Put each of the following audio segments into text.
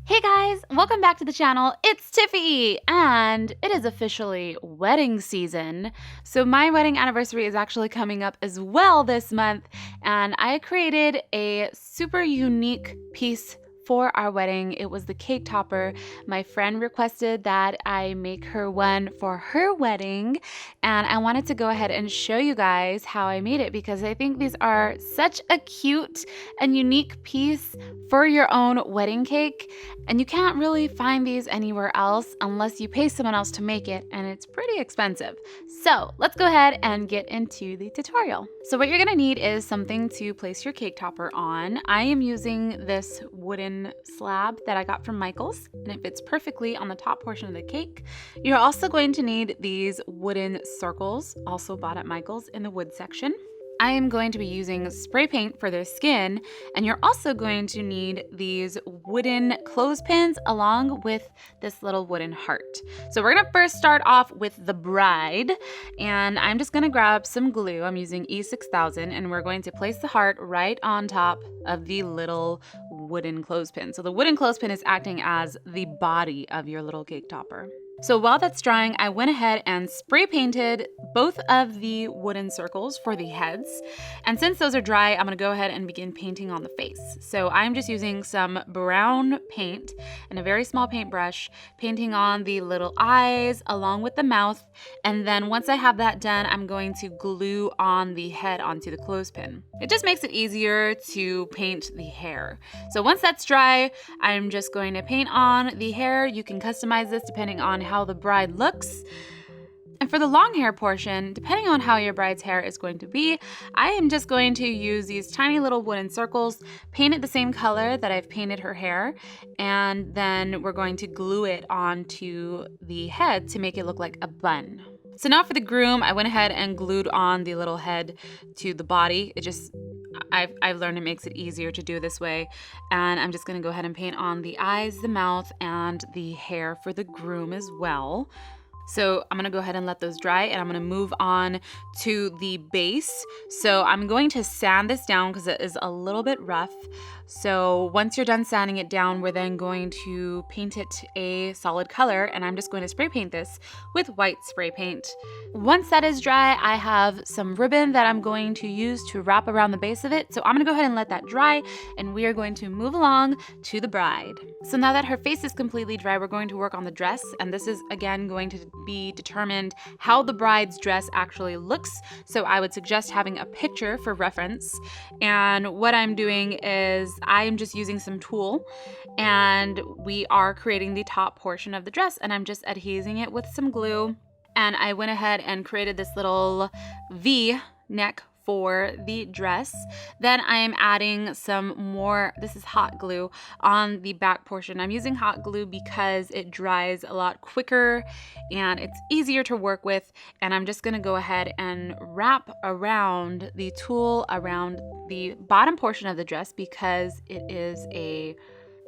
Hey guys, welcome back to the channel. It's Tiffy, and it is officially wedding season. So my wedding anniversary is actually coming up as well this month, and I created a super unique piece for our wedding. It was the cake topper. My friend requested that I make her one for her wedding, and I wanted to go ahead and show you guys how I made it because I think these are such a cute and unique piece for your own wedding cake. And you can't really find these anywhere else unless you pay someone else to make it, and it's pretty expensive. So let's go ahead and get into the tutorial. So what you're gonna need is something to place your cake topper on. I am using this wooden slab that I got from Michael's, and it fits perfectly on the top portion of the cake. You're also going to need these wooden circles, also bought at Michael's in the wood section. I am going to be using spray paint for their skin, and you're also going to need these wooden clothespins along with this little wooden heart. So we're gonna first start off with the bride, and I'm just gonna grab some glue. I'm using E6000, and we're going to place the heart right on top of the little wooden clothespin. So the wooden clothespin is acting as the body of your little cake topper. So while that's drying, I went ahead and spray painted both of the wooden circles for the heads. And since those are dry, I'm gonna go ahead and begin painting on the face. So I'm just using some brown paint and a very small paintbrush, painting on the little eyes along with the mouth. And then once I have that done, I'm going to glue on the head onto the clothespin. It just makes it easier to paint the hair. So once that's dry, I'm just going to paint on the hair. You can customize this depending on how the bride looks. And for the long hair portion, depending on how your bride's hair is going to be, I am just going to use these tiny little wooden circles, paint it the same color that I've painted her hair, and then we're going to glue it onto the head to make it look like a bun. So now for the groom, I went ahead and glued on the little head to the body. I've learned it makes it easier to do this way. And I'm just gonna go ahead and paint on the eyes, the mouth, and the hair for the groom as well. So I'm gonna go ahead and let those dry, and I'm gonna move on to the base. So I'm going to sand this down because it is a little bit rough. So once you're done sanding it down, we're then going to paint it a solid color, and I'm just going to spray paint this with white spray paint. Once that is dry, I have some ribbon that I'm going to use to wrap around the base of it. So I'm gonna go ahead and let that dry, and we are going to move along to the bride. So now that her face is completely dry, we're going to work on the dress, and this is again going to be determined how the bride's dress actually looks. So I would suggest having a picture for reference. And what I'm doing is I'm just using some tulle, and we are creating the top portion of the dress, and I'm just adhesing it with some glue. And I went ahead and created this little V neck for the dress. Then I am adding some more, this is hot glue, on the back portion. I'm using hot glue because it dries a lot quicker and it's easier to work with. And I'm just gonna go ahead and wrap around the tulle around the bottom portion of the dress because it is a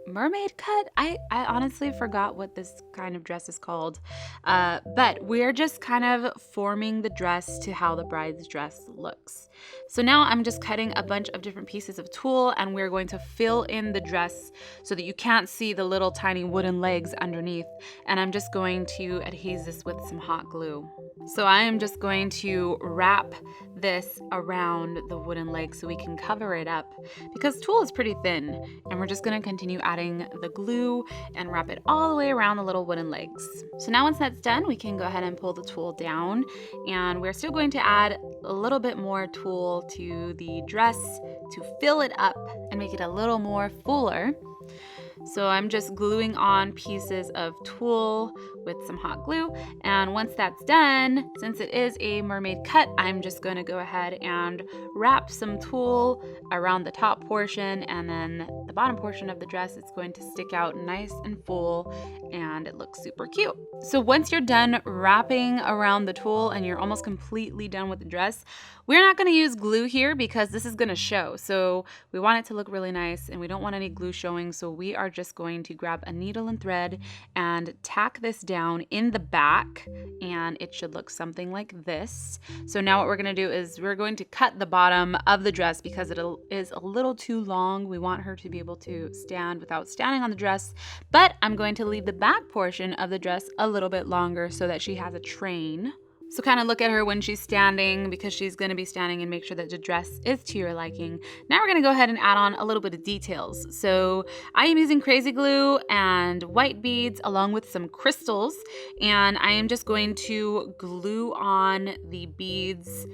mermaid cut. I honestly forgot what this kind of dress is called, but we're just kind of forming the dress to how the bride's dress looks. So now I'm just cutting a bunch of different pieces of tulle, and we're going to fill in the dress so that you can't see the little tiny wooden legs underneath. And I'm just going to adhese this with some hot glue. So I am just going to wrap this around the wooden leg so we can cover it up because tulle is pretty thin, and we're just going to continue adding the glue and wrap it all the way around the little wooden legs. So now once that's done, we can go ahead and pull the tulle down, and we're still going to add a little bit more tulle to the dress to fill it up and make it a little more fuller. So I'm just gluing on pieces of tulle with some hot glue, and once that's done, since it is a mermaid cut, I'm just going to go ahead and wrap some tulle around the top portion, and then the bottom portion of the dress is going to stick out nice and full, and it looks super cute. So once you're done wrapping around the tulle and you're almost completely done with the dress, we're not going to use glue here because this is going to show. So we want it to look really nice, and we don't want any glue showing, so we are just going to grab a needle and thread and tack this down in the back, and it should look something like this. So now what we're going to do is we're going to cut the bottom of the dress because it is a little too long. We want her to be able able to stand without standing on the dress, but I'm going to leave the back portion of the dress a little bit longer so that she has a train. So kind of look at her when she's standing, because she's going to be standing, and make sure that the dress is to your liking. Now we're going to go ahead and add on a little bit of details. So I am using crazy glue and white beads along with some crystals, and I am just going to glue on the beads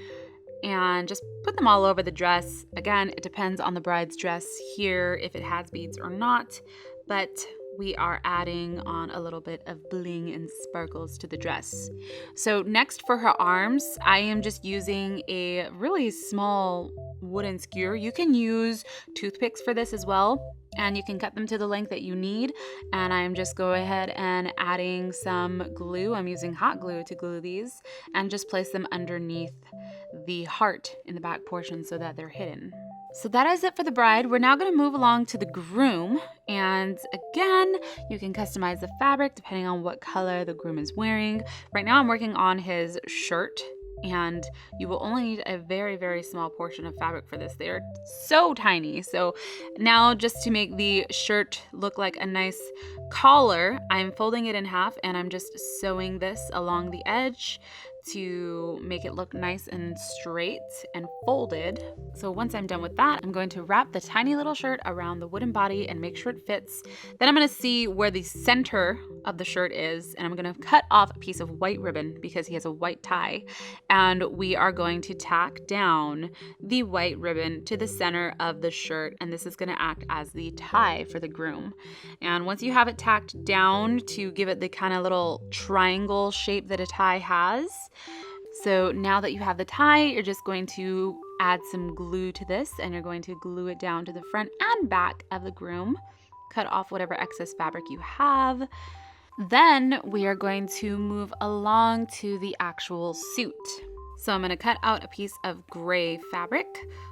and just put them all over the dress. Again, it depends on the bride's dress here if it has beads or not, but we are adding on a little bit of bling and sparkles to the dress. So next, for her arms, I am just using a really small wooden skewer. You can use toothpicks for this as well, and you can cut them to the length that you need. And I'm just going ahead and adding some glue. I'm using hot glue to glue these, and just place them underneath the heart in the back portion so that they're hidden. So that is it for the bride. We're now going to move along to the groom, and again, you can customize the fabric depending on what color the groom is wearing. Right now I'm working on his shirt, and you will only need a very, very small portion of fabric for this. They're so tiny. So now, just to make the shirt look like a nice collar, I'm folding it in half, and I'm just sewing this along the edge to make it look nice and straight and folded. So once I'm done with that, I'm going to wrap the tiny little shirt around the wooden body and make sure it fits. Then I'm going to see where the center of the shirt is, and I'm going to cut off a piece of white ribbon because he has a white tie, and we are going to tack down the white ribbon to the center of the shirt, and this is going to act as the tie for the groom. And once you have it tacked down to give it the kind of little triangle shape that a tie has, so now that you have the tie, you're just going to add some glue to this, and you're going to glue it down to the front and back of the groom. Cut off whatever excess fabric you have. Then we are going to move along to the actual suit. So I'm going to cut out a piece of gray fabric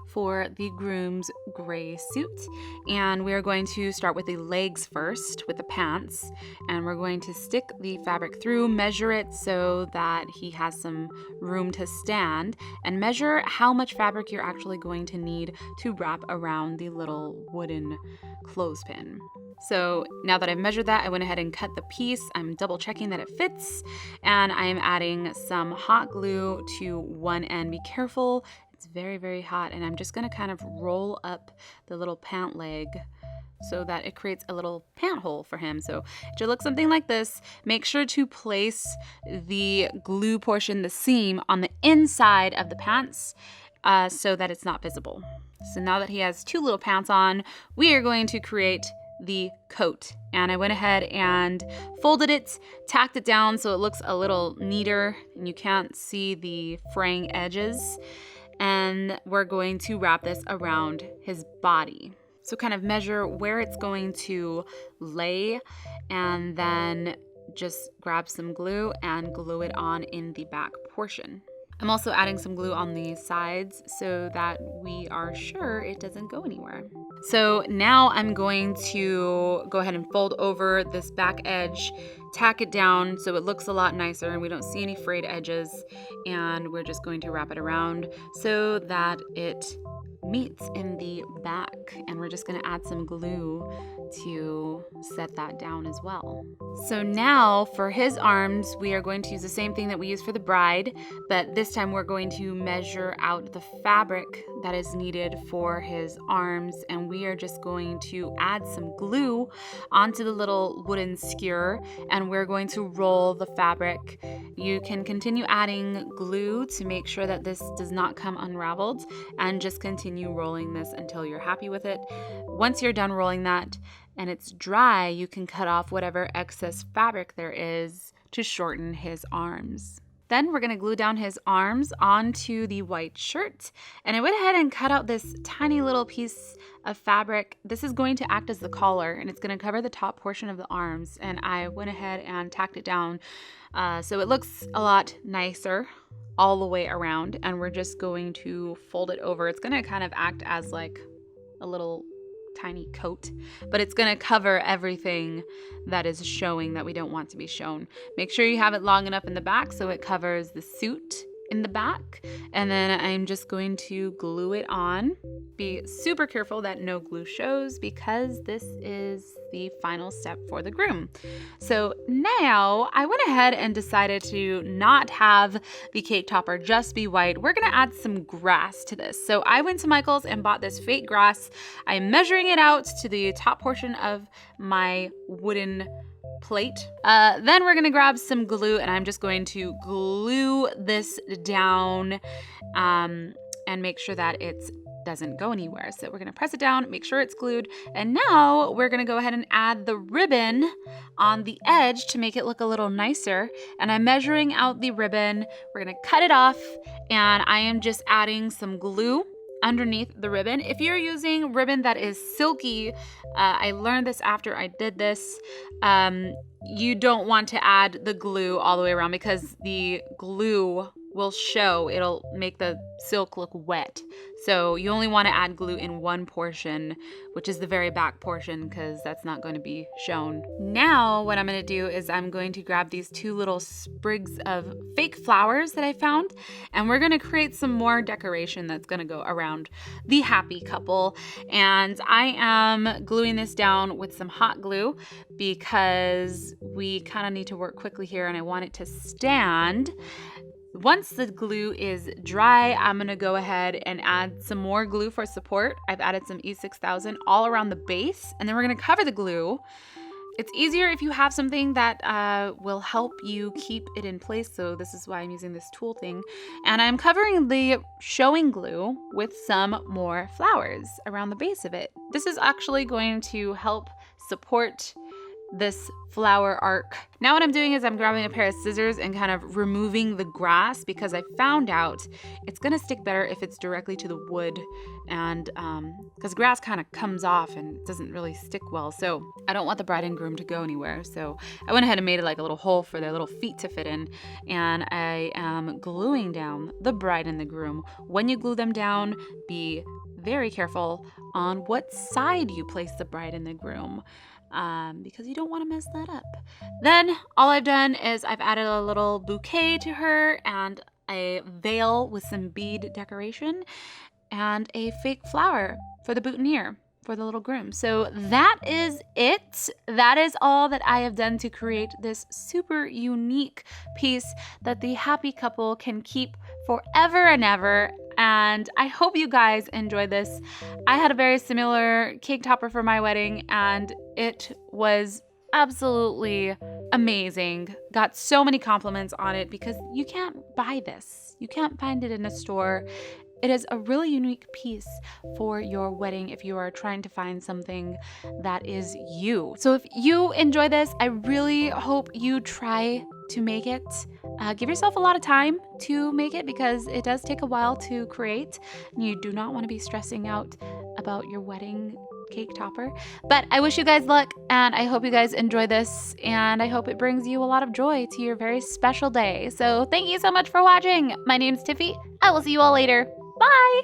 for the groom's gray suit, and we're going to start with the legs first with the pants, and we're going to stick the fabric through, measure it so that he has some room to stand, and measure how much fabric you're actually going to need to wrap around the little wooden clothespin. So now that I've measured that, I went ahead and cut the piece. I'm double checking that it fits, and I am adding some hot glue to one end. Be careful, it's very, very hot, and I'm just gonna kind of roll up the little pant leg so that it creates a little pant hole for him. So it should look something like this. Make sure to place the glue portion, the seam, on the inside of the pants so that it's not visible. So now that he has two little pants on, we are going to create the coat, and I went ahead and folded it, tacked it down so it looks a little neater and you can't see the fraying edges, and we're going to wrap this around his body. So kind of measure where it's going to lay, and then just grab some glue and glue it on in the back portion. I'm also adding some glue on the sides so that we are sure it doesn't go anywhere. So now I'm going to go ahead and fold over this back edge, tack it down so it looks a lot nicer and we don't see any frayed edges, and we're just going to wrap it around so that it meets in the back, and we're just going to add some glue to set that down as well. So now for his arms, we are going to use the same thing that we used for the bride, but this time we're going to measure out the fabric that is needed for his arms, and we are just going to add some glue onto the little wooden skewer, and we're going to roll the fabric. You can continue adding glue to make sure that this does not come unraveled, and just continue rolling this until you're happy with it. Once you're done rolling that and it's dry, you can cut off whatever excess fabric there is to shorten his arms. Then we're going to glue down his arms onto the white shirt, and I went ahead and cut out this tiny little piece of fabric. This is going to act as the collar, and it's going to cover the top portion of the arms, and I went ahead and tacked it down so it looks a lot nicer all the way around, and we're just going to fold it over. It's going to kind of act as like a little tiny coat, but it's going to cover everything that is showing that we don't want to be shown. Make sure you have it long enough in the back so it covers the suit in the back, and then I'm just going to glue it on. Be super careful that no glue shows because this is the final step for the groom. So now I went ahead and decided to not have the cake topper just be white. We're gonna add some grass to this. So I went to Michael's and bought this fake grass. I'm measuring it out to the top portion of my wooden plate. Then we're gonna grab some glue and I'm just going to glue this down and make sure that it doesn't go anywhere. So we're gonna press it down, make sure it's glued, and now we're gonna go ahead and add the ribbon on the edge to make it look a little nicer. And I'm measuring out the ribbon. We're gonna cut it off, and I am just adding some glue underneath the ribbon. If you're using ribbon that is silky, I learned this after I did this, you don't want to add the glue all the way around because the glue will show. It'll make the silk look wet. So you only want to add glue in one portion, which is the very back portion, because that's not going to be shown. Now what I'm going to do is I'm going to grab these two little sprigs of fake flowers that I found, and we're going to create some more decoration that's going to go around the happy couple. And I am gluing this down with some hot glue because we kind of need to work quickly here and I want it to stand. Once the glue is dry, I'm gonna go ahead and add some more glue for support. I've added some E6000 all around the base, and then we're gonna cover the glue. It's easier if you have something that will help you keep it in place, so this is why I'm using this tool thing. And I'm covering the showing glue with some more flowers around the base of it. This is actually going to help support this flower arc. Now what I'm doing is I'm grabbing a pair of scissors and kind of removing the grass because I found out it's gonna stick better if it's directly to the wood, and because grass kind of comes off and it doesn't really stick well. So I don't want the bride and groom to go anywhere. So I went ahead and made it like a little hole for their little feet to fit in, and I am gluing down the bride and the groom. When you glue them down, be very careful on what side you place the bride and the groom. Because you don't want to mess that up. Then all I've done is I've added a little bouquet to her and a veil with some bead decoration and a fake flower for the boutonniere for the little groom. So that is it. That is all that I have done to create this super unique piece that the happy couple can keep forever and ever. And I hope you guys enjoyed this. I had a very similar cake topper for my wedding and it was absolutely amazing. Got so many compliments on it because you can't buy this. You can't find it in a store. It is a really unique piece for your wedding if you are trying to find something that is you. So if you enjoy this, I really hope you try to make it. Give yourself a lot of time to make it because it does take a while to create. You do not want to be stressing out about your wedding cake topper. But I wish you guys luck and I hope you guys enjoy this and I hope it brings you a lot of joy to your very special day. So thank you so much for watching. My name's Tiffy. I will see you all later. Bye!